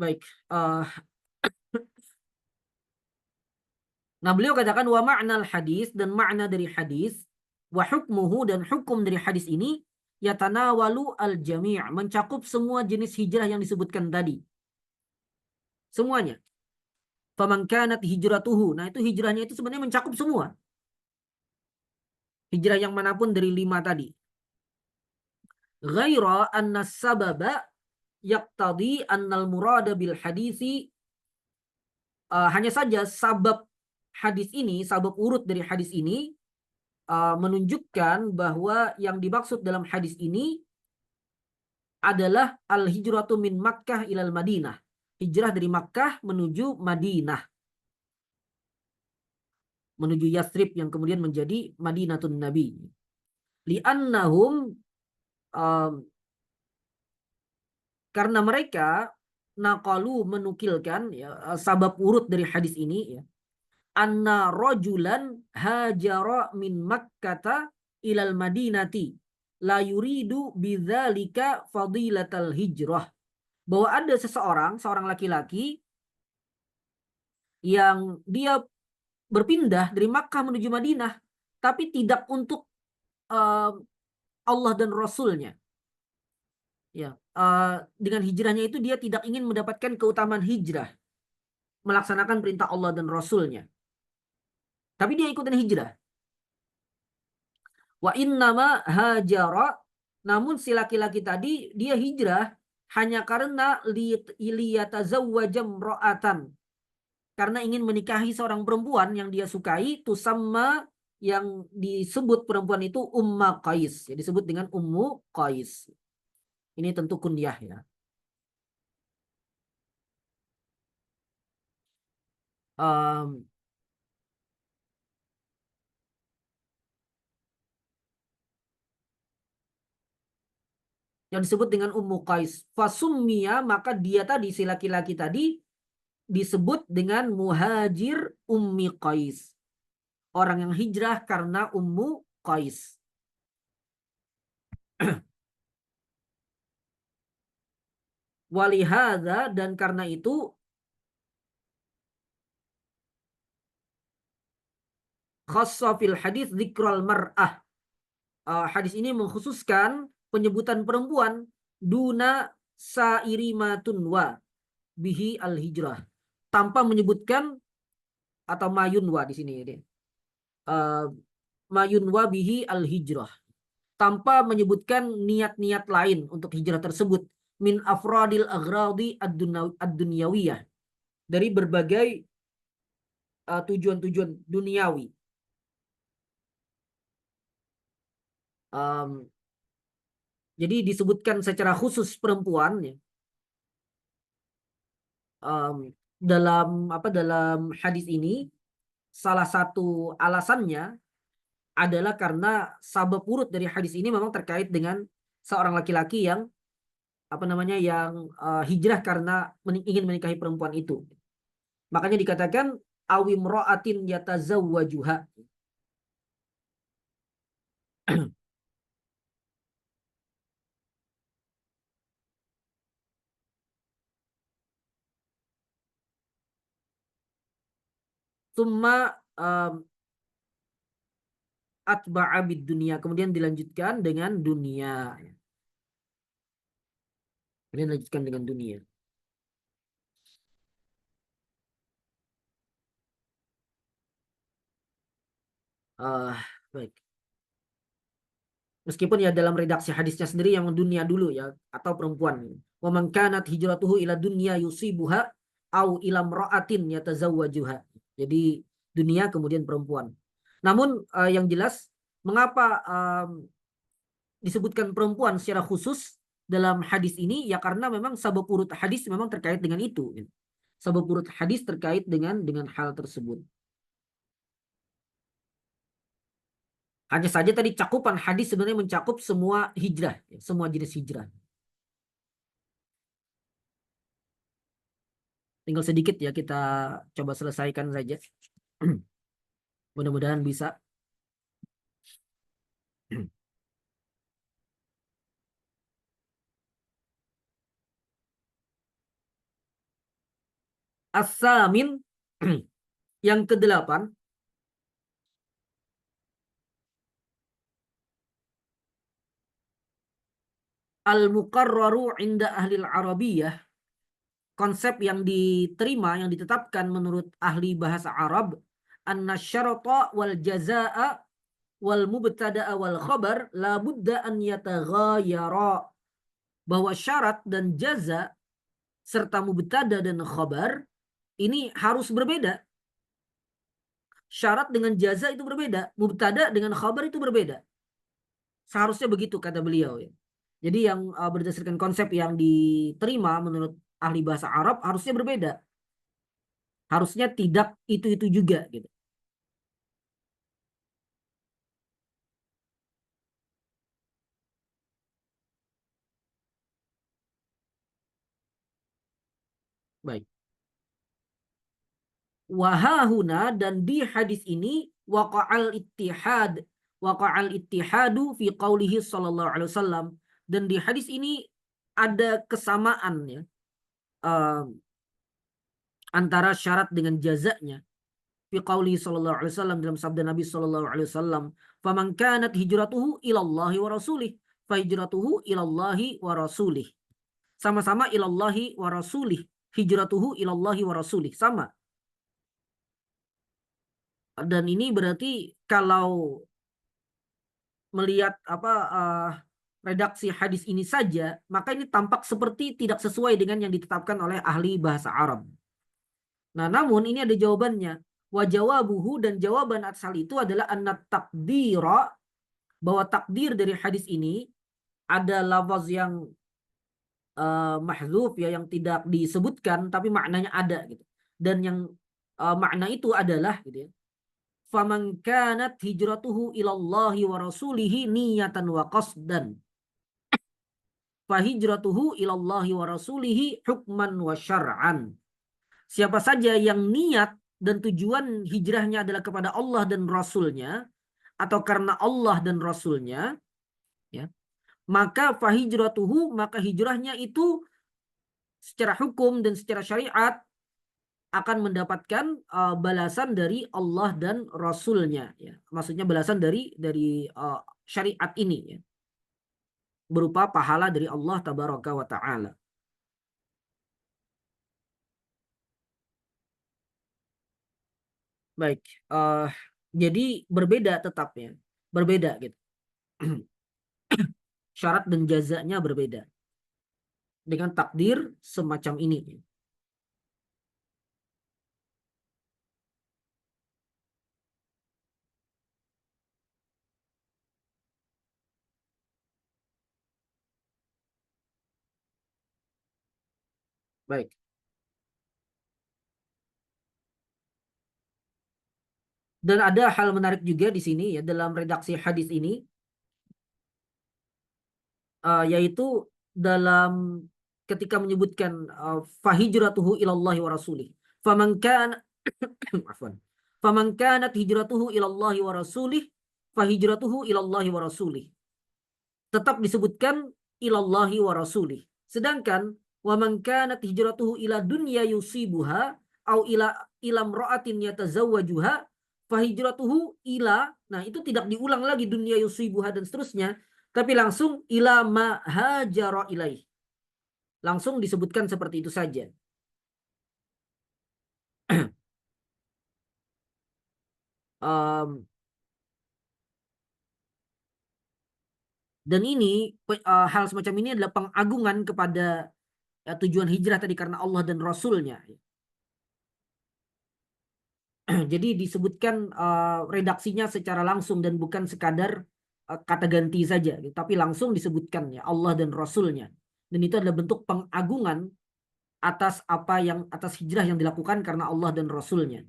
Baik. Nah, beliau katakan wa ma'nal hadis, dan makna dari hadis, wa hukmuhu, dan hukum dari hadis ini yatanawalu al-jami', mencakup semua jenis hijrah yang disebutkan tadi. Semuanya. Faman kanat hijratuhu. Nah, itu hijrahnya itu sebenarnya mencakup semua. Hijrah yang manapun dari 5 tadi. Ghaira anna sababa yaqtadi annal murada bil hadisi, hanya saja sabab hadis ini, sabab urut dari hadis ini menunjukkan bahwa yang dimaksud dalam hadis ini adalah al-hijratu min Makkah ilal Madinah. Hijrah dari Makkah menuju Madinah. Menuju Yathrib yang kemudian menjadi Madinatun Nabi. Li'annahum, karena mereka naqalu, menukilkan ya, sabab urut dari hadis ini ya, anna rajulan hajara min Makkata ilal Madinati la yuridu bidzalika fadilatal hijrah. Bahwa ada seorang laki-laki yang dia berpindah dari Makkah menuju Madinah, tapi tidak untuk Allah dan Rasulnya. Ya, dengan hijrahnya itu dia tidak ingin mendapatkan keutamaan hijrah, melaksanakan perintah Allah dan Rasulnya. Tapi dia ikutan hijrah. Wa innama hajara, namun si laki-laki tadi dia hijrah hanya karena liyatazawwaja imra'atan, karena ingin menikahi seorang perempuan yang dia sukai, tusamma, yang disebut perempuan itu Umma Qais, ya, disebut dengan Ummu Qais. Ini tentu kunyah ya. Um, yang disebut dengan Ummu Qais. Fasummiya, maka dia tadi, si laki-laki tadi, disebut dengan Muhajir Ummi Qais. Orang yang hijrah karena Ummu Qais. Walihada, dan karena itu khassa fil hadis dzikral mar'ah. Hadis ini mengkhususkan penyebutan perempuan duna sairimatun wa bihi al hijrah, tanpa menyebutkan, atau mayunwa di sini ini. Mayunwa bihi al hijrah, tanpa menyebutkan niat-niat lain untuk hijrah tersebut, min afradil aghradi ad-dunyawiyah, dari berbagai tujuan-tujuan duniawi. Um, jadi disebutkan secara khusus perempuan ya, dalam dalam hadis ini, salah satu alasannya adalah karena sabab urut dari hadis ini memang terkait dengan seorang laki-laki yang hijrah karena ingin menikahi perempuan itu. Makanya dikatakan awimra'atin yatazawwajuha. Tsumma atba'a bid dunia, kemudian dilanjutkan dengan dunia. Kemudian dilanjutkan dengan dunia. Baik. Meskipun ya dalam redaksi hadisnya sendiri yang dunia dulu ya, atau perempuan. Wa man kanat hijratuhu ila dunya yusibuha au ila imra'atin yatazawwajuha. Jadi dunia kemudian perempuan. Namun yang jelas mengapa disebutkan perempuan secara khusus dalam hadis ini, ya karena memang sabab urut hadis memang terkait dengan itu. Sabab urut hadis terkait dengan hal tersebut. Hanya saja tadi cakupan hadis sebenarnya mencakup semua hijrah, semua jenis hijrah. Tinggal sedikit ya, kita coba selesaikan saja. Mudah-mudahan bisa. As-samin, yang kedelapan, al-muqarraru inda ahli al-arabiyah, konsep yang diterima, yang ditetapkan menurut ahli bahasa Arab, anna syarata wal jazaa wal mubtada'a wal khabar la budda an yataghayyara, bahwa syarat dan jaza serta mubtada dan khabar ini harus berbeda. Syarat dengan jaza itu berbeda, mubtada dengan khabar itu berbeda. Seharusnya begitu kata beliau ya. Jadi yang berdasarkan konsep yang diterima menurut ahli bahasa Arab harusnya berbeda. Harusnya tidak itu-itu juga gitu. Baik. Wahahuna, dan di hadis ini waqa'al ittihadu fi qaulihi sallallahu alaihi wasallam, dan di hadis ini ada kesamaan ya, antara syarat dengan jazanya. Fi qaulihi sallallahu alaihi wasallam, dalam sabda Nabi sallallahu alaihi wasallam, faman kanat hijratuhu ilallahi wa rasulih fa hijratuhu ilallahi wa rasulih. Sama-sama ilallahi wa rasulih, hijratuhu ilallahi wa rasulih, sama. Dan ini berarti kalau melihat redaksi hadis ini saja, maka ini tampak seperti tidak sesuai dengan yang ditetapkan oleh ahli bahasa Arab. Nah, namun ini ada jawabannya. Wa jawabuhu, dan jawaban atas hal itu adalah anna takdira, bahwa takdir dari hadis ini ada lafaz yang mahdzuf ya, yang tidak disebutkan tapi maknanya ada gitu. Dan yang makna itu adalah gitu ya. Faman kanat hijratuhu ilallahi wa rasulihi niyatan wa qasdan. Fahijratuhu ilallahi wa rasulihi hukman wa syar'an. Siapa saja yang niat dan tujuan hijrahnya adalah kepada Allah dan Rasulnya, atau karena Allah dan Rasulnya, ya, maka fahijratuhu, maka hijrahnya itu secara hukum dan secara syariat akan mendapatkan balasan dari Allah dan Rasulnya, ya. Maksudnya balasan dari syariat ini, ya, berupa pahala dari Allah tabaraka wa taala. Baik, jadi berbeda tetapnya, berbeda gitu. Syarat dan jazanya berbeda dengan takdir semacam ini. Baik. Dan ada hal menarik juga di sini ya dalam redaksi hadis ini, yaitu dalam ketika menyebutkan fahijratuhu ilallahi wa rasulih. Faman kana afwan. Faman kanat hijratuhu ilallahi wa rasulih fahijratuhu ilallahi wa rasulih. Tetap disebutkan ilallahi wa rasulih. Sedangkan wa man kanat hijratuhu ila dunya yusibuha au ila imra'atin yatazawwajuha fahijratuhu ila, nah itu tidak diulang lagi dunya yusibuha dan seterusnya, tapi langsung ila ma hajara ilaih. Langsung disebutkan seperti itu saja. um, dan ini hal semacam ini adalah pengagungan kepada tujuan hijrah tadi karena Allah dan Rasulnya. Jadi disebutkan redaksinya secara langsung dan bukan sekadar kata ganti saja, tapi langsung disebutkan ya Allah dan Rasulnya. Dan itu adalah bentuk pengagungan atas atas hijrah yang dilakukan karena Allah dan Rasulnya.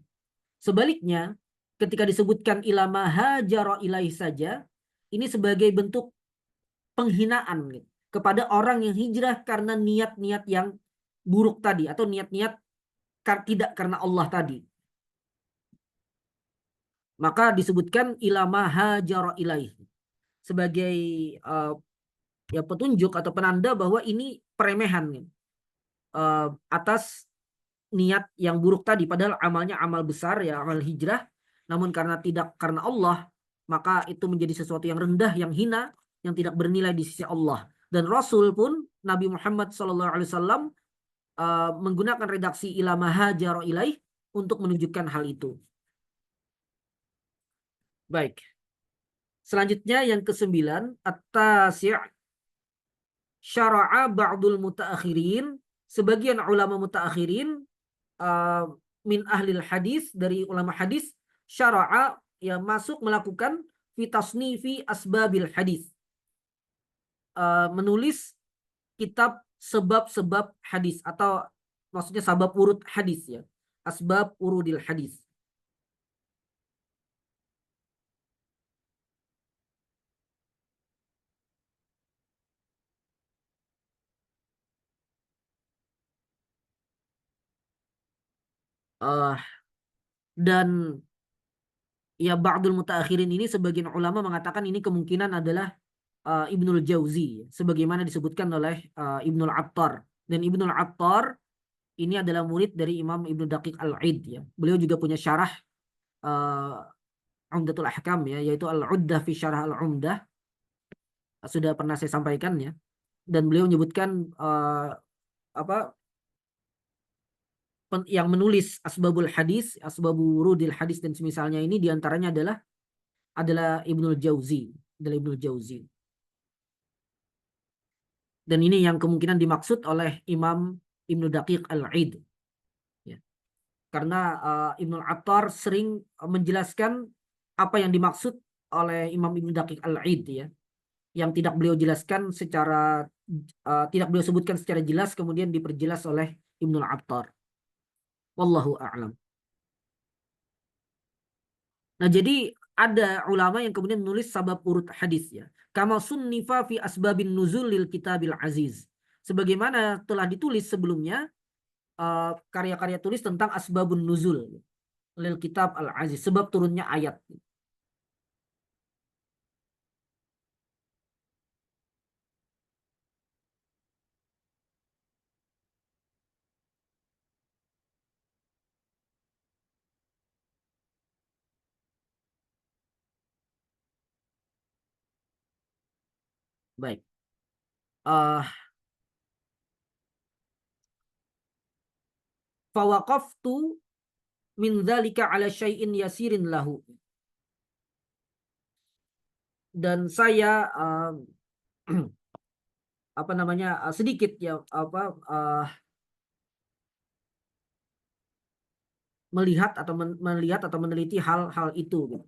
Sebaliknya, ketika disebutkan ilama hajara ilaih saja, ini sebagai bentuk penghinaan gitu, kepada orang yang hijrah karena niat-niat yang buruk tadi atau niat-niat tidak karena Allah tadi. Maka disebutkan ilama hajara ilaih sebagai ya petunjuk atau penanda bahwa ini peremehan atas niat yang buruk tadi, padahal amalnya amal besar ya, amal hijrah, namun karena tidak karena Allah, maka itu menjadi sesuatu yang rendah, yang hina, yang tidak bernilai di sisi Allah. Dan Rasul pun Nabi Muhammad SAW menggunakan redaksi ilama hajara ilaih untuk menunjukkan hal itu. Baik. Selanjutnya yang ke-9, at-tasi' syara'a ba'dul mutaakhirin, sebagian ulama mutaakhirin min ahlil hadis, dari ulama hadis, syara'a ya masuk melakukan fi tasnifi asbabil hadis, menulis kitab sebab-sebab hadis, atau maksudnya sabab urut hadis ya, asbab urudil hadis. Dan ya ba'dul mutaakhirin ini sebagian ulama mengatakan ini kemungkinan adalah Ibnul Jauzi, sebagaimana disebutkan oleh Ibnul Attar. Dan Ibnul Attar ini adalah murid dari Imam Ibnu Daqiq Al-Id ya. Beliau juga punya syarah Umdatul Ahkam ya, yaitu Al-Uddah fi Syarah Al-Umdah. Sudah pernah saya sampaikan ya. Dan beliau menyebutkan apa yang menulis asbabul hadis, asbabul wurudil hadis dan semisalnya ini diantaranya adalah Ibnul Jauzi, adalah Ibnul Jauzi. Dan ini yang kemungkinan dimaksud oleh Imam Ibnu Daqiq Al-Id. Ya. Karena Ibnu Attar sering menjelaskan apa yang dimaksud oleh Imam Ibnu Daqiq Al-Id ya, yang tidak beliau jelaskan secara tidak beliau sebutkan secara jelas, kemudian diperjelas oleh Ibnul Attar. Wallahu a'lam. Nah, jadi ada ulama yang kemudian menulis sabab urut hadis ya. Kama sunnifa fi asbabin nuzul lil kitabil aziz. Sebagaimana telah ditulis sebelumnya karya-karya tulis tentang asbabun nuzul lil kitab al aziz, sebab turunnya ayat. Baik. Uh, Fawaqaftu min dzalika ala syai'in yasirin lahu. Dan saya apa namanya sedikit ya melihat atau meneliti hal-hal itu gitu.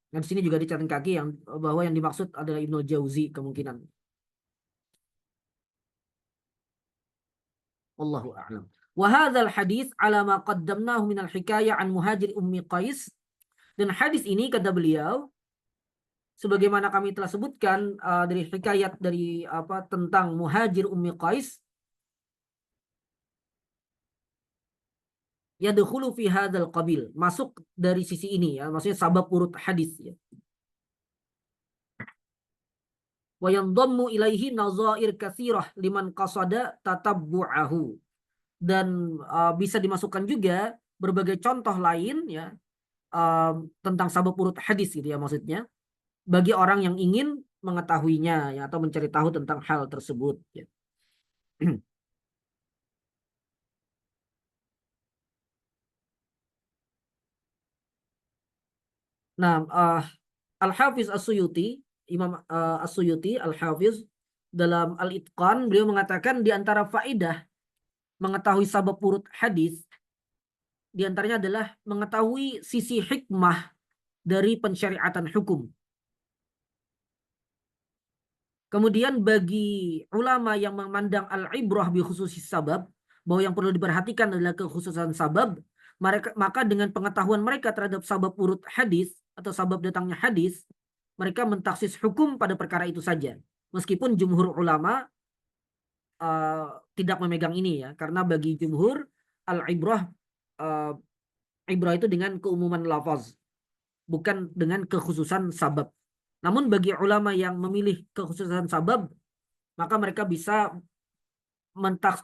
Nah, di sini juga dicatat kaki yang bahwa yang dimaksud adalah Ibnu Jauzi kemungkinan. Wallahu a'lam. Wa hadzal hadits ala ma qaddamnahu min al-hikayah an Muhajir Ummi Qais. Dan hadis ini kata beliau sebagaimana kami telah sebutkan dari hikayat dari tentang Muhajir Ummi Qais, yadkhulu fi hadzal qabil, masuk dari sisi ini ya, maksudnya sabab urut hadis ya. Wa yandammu ilaihi nazair katsirah liman qasada tatabbu'ahu. Dan bisa dimasukkan juga berbagai contoh lain ya tentang sabab urut hadis gitu ya, maksudnya bagi orang yang ingin mengetahuinya ya atau mencari tahu tentang hal tersebut ya. Nah, Al-Hafiz As-Suyuti, Imam As-Suyuti Al-Hafiz dalam Al-Itqan beliau mengatakan di antara faedah mengetahui sabab urut hadis di antaranya adalah mengetahui sisi hikmah dari pensyariatan hukum. Kemudian bagi ulama yang memandang al-ibrah bi khususis sabab, bahwa yang perlu diperhatikan adalah kekhususan sabab, maka dengan pengetahuan mereka terhadap sabab urut hadis atau sabab datangnya hadis, mereka mentaksis hukum pada perkara itu saja. Meskipun jumhur ulama tidak memegang ini ya, karena bagi jumhur al-ibrah ibrah itu dengan keumuman lafaz, bukan dengan kekhususan sabab. Namun bagi ulama yang memilih kekhususan sabab, maka mereka bisa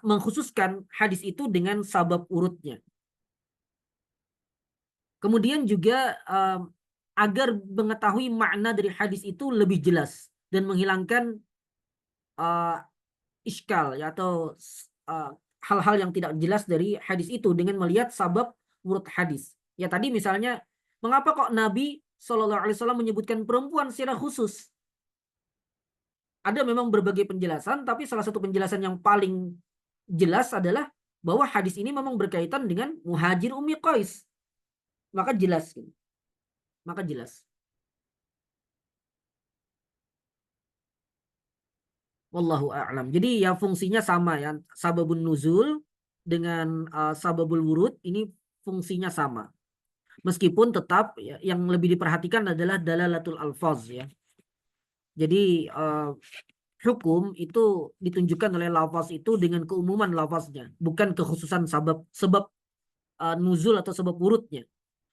mengkhususkan hadis itu dengan sabab urutnya. Kemudian juga agar mengetahui makna dari hadis itu lebih jelas dan menghilangkan iskal ya, atau hal-hal yang tidak jelas dari hadis itu dengan melihat sabab urut hadis. Ya tadi misalnya, mengapa kok Nabi SAW menyebutkan perempuan secara khusus? Ada memang berbagai penjelasan, tapi salah satu penjelasan yang paling jelas adalah bahwa hadis ini memang berkaitan dengan Muhajir Ummi Qais. Maka jelas. Maka jelas. Wallahu a'lam. Jadi ya fungsinya sama ya. Sababun nuzul dengan sababul wurud ini fungsinya sama. Meskipun tetap ya, yang lebih diperhatikan adalah dalalatul alfaz ya. Jadi hukum itu ditunjukkan oleh lafaz itu dengan keumuman lafaznya, bukan kekhususan sebab nuzul atau sebab wurudnya.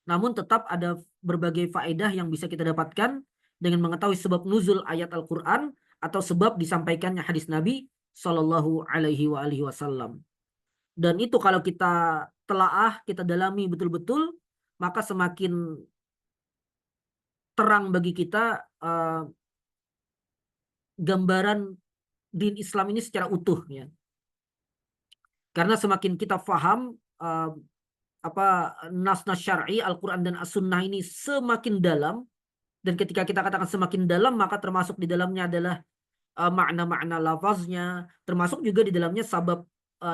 Namun tetap ada berbagai faedah yang bisa kita dapatkan dengan mengetahui sebab nuzul ayat Al-Quran atau sebab disampaikannya hadis Nabi Shallallahu Alaihi Wasallam. Dan itu kalau kita telaah, kita dalami betul-betul, maka semakin terang bagi kita gambaran din Islam ini secara utuh ya. Karena semakin kita faham nas-nas syar'i Al-Quran dan As-Sunnah ini semakin dalam, dan ketika kita katakan semakin dalam, maka termasuk di dalamnya adalah makna-makna lafaznya, termasuk juga di dalamnya sabab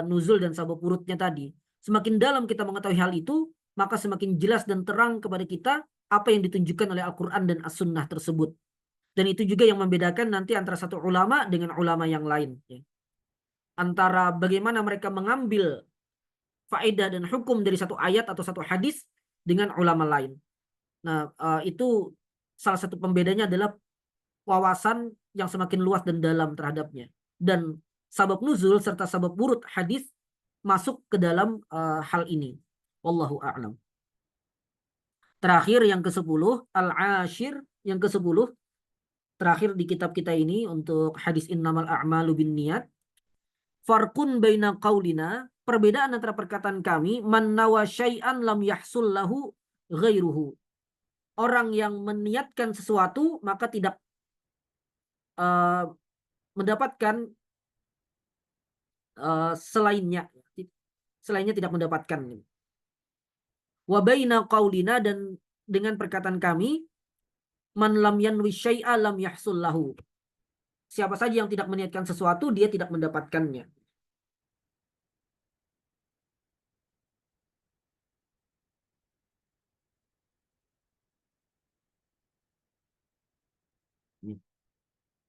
nuzul dan sabab urutnya tadi. Semakin dalam kita mengetahui hal itu, maka semakin jelas dan terang kepada kita apa yang ditunjukkan oleh Al-Quran dan As-Sunnah tersebut. Dan itu juga yang membedakan nanti antara satu ulama dengan ulama yang lain. Ya. Antara bagaimana mereka mengambil faedah dan hukum dari satu ayat atau satu hadis dengan ulama lain. Nah, itu salah satu pembedanya adalah wawasan yang semakin luas dan dalam terhadapnya. Dan sabab nuzul serta sabab wurud hadis masuk ke dalam hal ini. Wallahu a'lam. Terakhir yang ke-10, al-ashir yang ke-10, terakhir di kitab kita ini untuk hadis innamal a'malu binniyat. Farqun baina qaulina, perbedaan antara perkataan kami, man nawa syai'an lam yahsul lahu ghairuhu. Orang yang meniatkan sesuatu maka tidak mendapatkan selainnya tidak mendapatkan. Wa baina qaulina, dan dengan perkataan kami, man lam yanwi syai'a lam yahsul lahu. Siapa saja yang tidak meniatkan sesuatu, dia tidak mendapatkannya.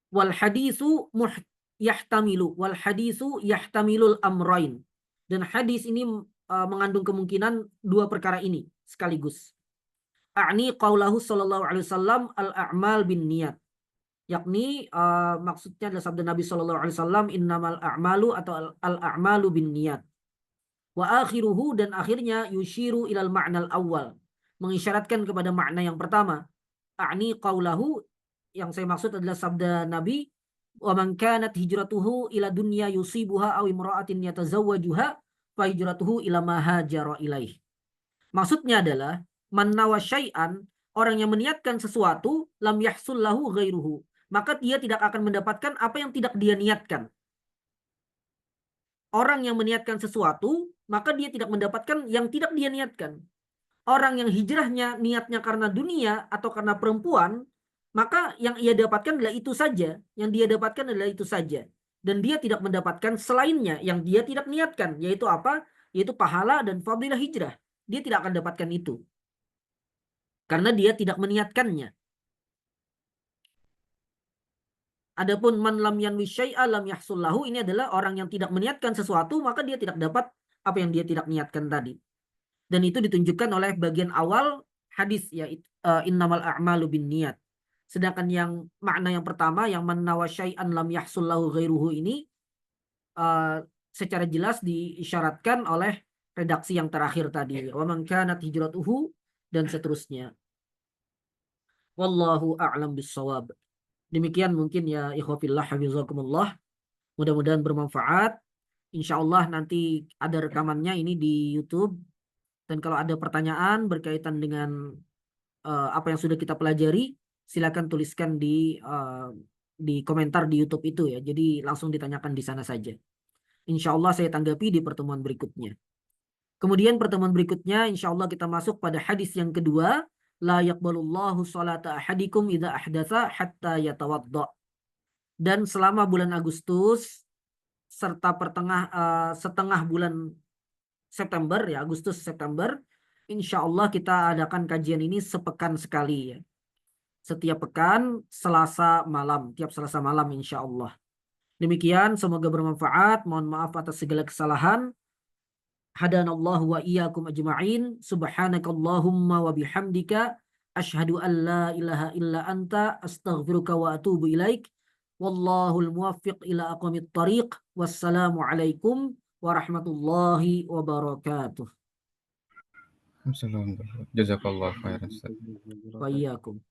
Wal hadisu yahtamilul amrain. Dan hadis ini mengandung kemungkinan dua perkara ini sekaligus. A'ni qaulahu sallallahu alaihi wasallam al-a'mal bin niyat. Yakni maksudnya adalah sabda Nabi sallallahu alaihi wasallam innamal a'malu atau al-a'malu bin niyat. Wa akhiruhu, dan akhirnya yushiru ilal ma'nal awal, mengisyaratkan kepada makna yang pertama. A'ni qaulahu, yang saya maksud adalah sabda Nabi, wa man kanat hijratuhu ila dunya yusibuha aw imra'atin yatazawwajuha fa hijratuhu ila ma hajara ilaih. Maksudnya adalah man nawa syai'an, orang yang meniatkan sesuatu, lam yahsul lahu ghairuhu, maka dia tidak akan mendapatkan apa yang tidak dia niatkan. Orang yang meniatkan sesuatu, maka dia tidak mendapatkan yang tidak dia niatkan. Orang yang hijrahnya niatnya karena dunia atau karena perempuan, maka yang ia dapatkan adalah itu saja. Yang dia dapatkan adalah itu saja. Dan dia tidak mendapatkan selainnya yang dia tidak niatkan. Yaitu apa? Yaitu pahala dan fadilah hijrah. Dia tidak akan dapatkan itu. Karena dia tidak meniatkannya. Adapun man lam yanwi syai'a lam yahsul lahu, ini adalah orang yang tidak meniatkan sesuatu, maka dia tidak dapat apa yang dia tidak niatkan tadi. Dan itu ditunjukkan oleh bagian awal hadis, ya, innamal a'malu binniyat. Sedangkan yang makna yang pertama, yang man nawa syai'an lam yahsul lahu ghairuhu, ini secara jelas diisyaratkan oleh redaksi yang terakhir tadi, wa man kanat hijratuhu, dan seterusnya. Wallahu a'lam bissawab. Demikian mungkin ya ikhwafillah hafizakumullah. Mudah-mudahan bermanfaat. Insya Allah nanti ada rekamannya ini di YouTube. Dan kalau ada pertanyaan berkaitan dengan apa yang sudah kita pelajari, silakan tuliskan di komentar di YouTube itu ya. Jadi langsung ditanyakan di sana saja. Insya Allah saya tanggapi di pertemuan berikutnya. Kemudian pertemuan berikutnya insya Allah kita masuk pada hadis yang kedua. La yaqbalullahu salata ahadikum idza ahdatsa hatta yatawadda. Dan selama bulan Agustus serta setengah bulan September, ya, Agustus September, insya Allah kita adakan kajian ini sepekan sekali ya. Setiap pekan Selasa malam, tiap Selasa malam insya Allah. Demikian, semoga bermanfaat. Mohon maaf atas segala kesalahan. Hadanallahu wa iyyakum ajma'in. Subhanakallahumma wa bihamdika asyhadu an la ilaha illa anta astaghfiruka wa atubu ilaik. Wallahul muwaffiq ila aqwamit thariq. Wassalamu alaikum warahmatullahi wabarakatuh. Jazakallah khairan. Wa iyyakum.